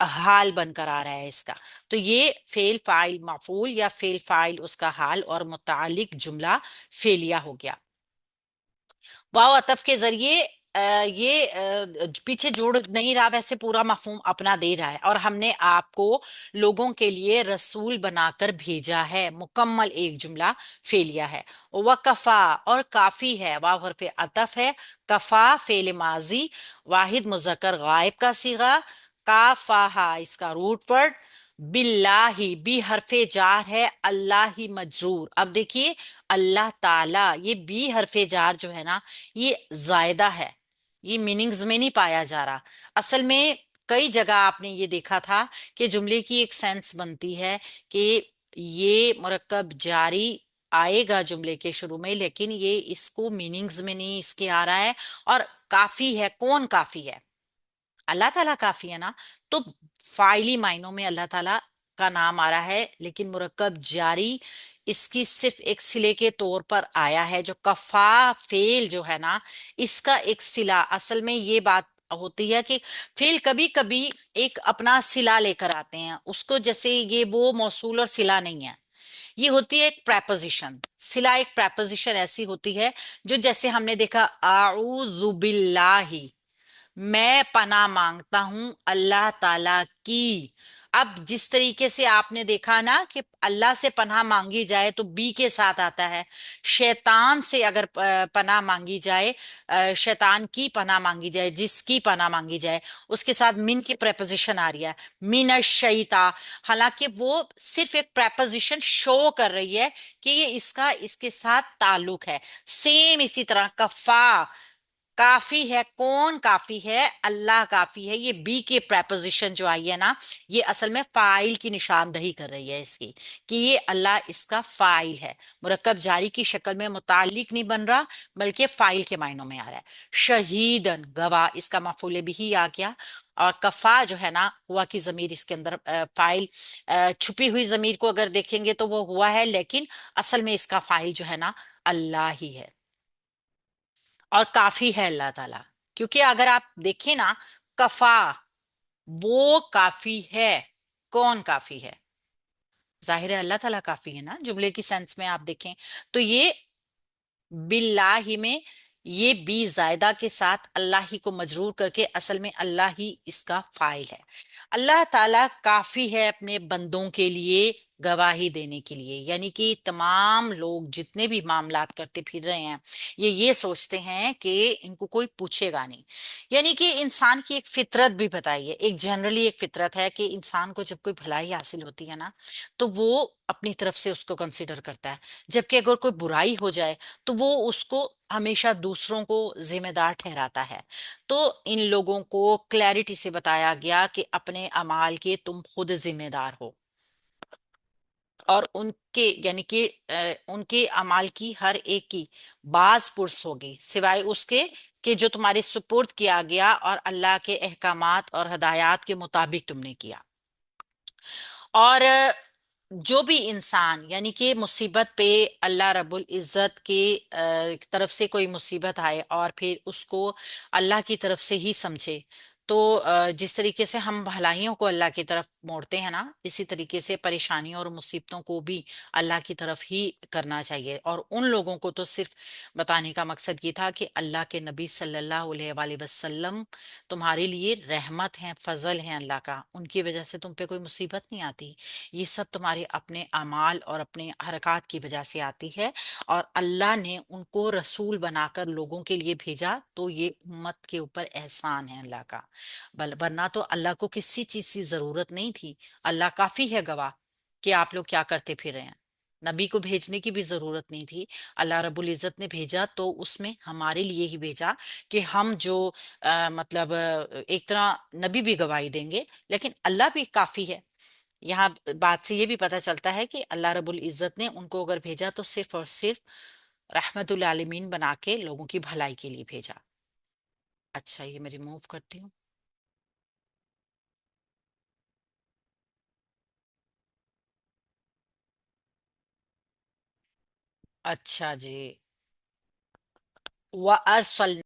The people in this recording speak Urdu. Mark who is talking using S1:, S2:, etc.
S1: حال بن کر آ رہا ہے اس کا. تو یہ فعل فاعل مفعول یا فعل فاعل اس کا حال اور متعلق جملہ فعلیہ ہو گیا. واو عطف کے ذریعے یہ پیچھے جوڑ نہیں رہا، ویسے پورا مفہوم اپنا دے رہا ہے. اور ہم نے آپ کو لوگوں کے لیے رسول بنا کر بھیجا ہے، مکمل ایک جملہ فعلیہ ہے. وکفا اور کافی ہے، واو حرف عطف ہے. کفا فعل ماضی واحد مذکر غائب کا صیغہ. کافاہا اس کا روٹ ورڈ. باللہ بھی حرف جار ہے، اللہ ہی مجرور. اب دیکھیے اللہ تعالی، یہ بھی حرف جار جو ہے نا یہ زائدہ ہے، یہ میننگز میں نہیں پایا جا رہا. اصل میں کئی جگہ آپ نے یہ دیکھا تھا کہ جملے کی ایک سینس بنتی ہے کہ یہ مرکب جاری آئے گا جملے کے شروع میں، لیکن یہ اس کو میننگز میں نہیں اس کے آ رہا ہے. اور کافی ہے، کون کافی ہے؟ اللہ تعالیٰ کافی ہے نا. تو فائلی معنوں میں اللہ تعالیٰ کا نام آ رہا ہے، لیکن مرکب جاری اس کی صرف ایک صلے کے طور پر آیا ہے. جو کفا فعل جو ہے نا اس کا ایک صلہ، اصل میں یہ بات ہوتی ہے کہ فعل کبھی کبھی ایک اپنا صلہ لے کر آتے ہیں اس کو، جیسے یہ وہ موصول اور صلہ نہیں ہے، یہ ہوتی ہے ایک پریپوزیشن. صلہ ایک پریپوزیشن ایسی ہوتی ہے جو جیسے ہم نے دیکھا اعوذ باللہ، میں پناہ مانگتا ہوں اللہ تعالی کی. اب جس طریقے سے آپ نے دیکھا نا کہ اللہ سے پناہ مانگی جائے تو بی کے ساتھ آتا ہے. شیطان سے اگر پناہ مانگی جائے، شیطان کی پناہ مانگی جائے، جس کی پناہ مانگی جائے، اس کے ساتھ من کی پریپوزیشن آ رہی ہے، من الشیطان. حالانکہ وہ صرف ایک پریپوزیشن شو کر رہی ہے کہ یہ اس کے ساتھ تعلق ہے. سیم اسی طرح کفا کافی ہے، کون کافی ہے؟ اللہ کافی ہے. یہ بی کے پریپوزیشن جو آئی ہے نا یہ اصل میں فاعل کی نشاندہی کر رہی ہے اس کی، کہ یہ اللہ اس کا فاعل ہے. مرکب جاری کی شکل میں متعلق نہیں بن رہا بلکہ فاعل کے معنوں میں آ رہا ہے. شہیدن گواہ اس کا مفعول بھی آ گیا. اور کفا جو ہے نا ہوا کی ضمیر اس کے اندر فاعل، چھپی ہوئی ضمیر کو اگر دیکھیں گے تو وہ ہوا ہے، لیکن اصل میں اس کا فاعل جو ہے نا اللہ ہی ہے. اور کافی ہے اللہ تعالی، کیونکہ اگر آپ دیکھیں نا کفا وہ کافی ہے، کون کافی ہے؟ ظاہر ہے اللہ تعالیٰ کافی ہے نا. جملے کی سینس میں آپ دیکھیں تو یہ باللہ میں یہ بی زائدہ کے ساتھ اللہ ہی کو مجرور کر کے اصل میں اللہ ہی اس کا فاعل ہے. اللہ تعالیٰ کافی ہے اپنے بندوں کے لیے گواہی دینے کے لیے، یعنی کہ تمام لوگ جتنے بھی معاملات کرتے پھر رہے ہیں یہ سوچتے ہیں کہ ان کو کوئی پوچھے گا نہیں. یعنی کہ انسان کی ایک فطرت بھی بتائیے، ایک جنرلی ایک فطرت ہے کہ انسان کو جب کوئی بھلائی حاصل ہوتی ہے نا تو وہ اپنی طرف سے اس کو کنسیڈر کرتا ہے، جبکہ اگر کوئی برائی ہو جائے تو وہ اس کو ہمیشہ دوسروں کو ذمہ دار ٹھہراتا ہے. تو ان لوگوں کو کلیرٹی سے بتایا گیا کہ اپنے اعمال کے تم خود ذمہ دار ہو، اور ان کے یعنی کہ ان کے اعمال کی ہر ایک کی باز پرس ہوگی سوائے اس کے کہ جو تمہارے سپرد کیا گیا اور اللہ کے احکامات اور ہدایات کے مطابق تم نے کیا. اور جو بھی انسان یعنی کہ مصیبت پہ اللہ رب العزت کے طرف سے کوئی مصیبت آئے اور پھر اس کو اللہ کی طرف سے ہی سمجھے، تو جس طریقے سے ہم بھلائیوں کو اللہ کی طرف موڑتے ہیں نا اسی طریقے سے پریشانیوں اور مصیبتوں کو بھی اللہ کی طرف ہی کرنا چاہیے. اور ان لوگوں کو تو صرف بتانے کا مقصد یہ تھا کہ اللہ کے نبی صلی اللہ علیہ وآلہ وسلم تمہارے لیے رحمت ہیں، فضل ہیں اللہ کا، ان کی وجہ سے تم پہ کوئی مصیبت نہیں آتی. یہ سب تمہارے اپنے اعمال اور اپنے حرکات کی وجہ سے آتی ہے، اور اللہ نے ان کو رسول بنا کر لوگوں کے لیے بھیجا تو یہ امت کے اوپر احسان ہے اللہ کا. ورنہ تو اللہ کو کسی چیز کی ضرورت نہیں تھی. اللہ کافی ہے گواہ کہ آپ لوگ کیا کرتے پھر رہے ہیں. نبی کو بھیجنے کی بھی ضرورت نہیں تھی. اللہ رب العزت نے بھیجا تو اس میں ہمارے لیے ہی بھیجا کہ ہم جو مطلب ایک طرح نبی بھی گواہی دیں گے لیکن اللہ بھی کافی ہے. یہاں بات سے یہ بھی پتہ چلتا ہے کہ اللہ رب العزت نے ان کو اگر بھیجا تو صرف اور صرف رحمت العالمین بنا کے لوگوں کی بھلائی کے لیے بھیجا. اچھا یہ میں ریموو کرتی ہوں. اچھا جی. وَأَرْسَلْنَا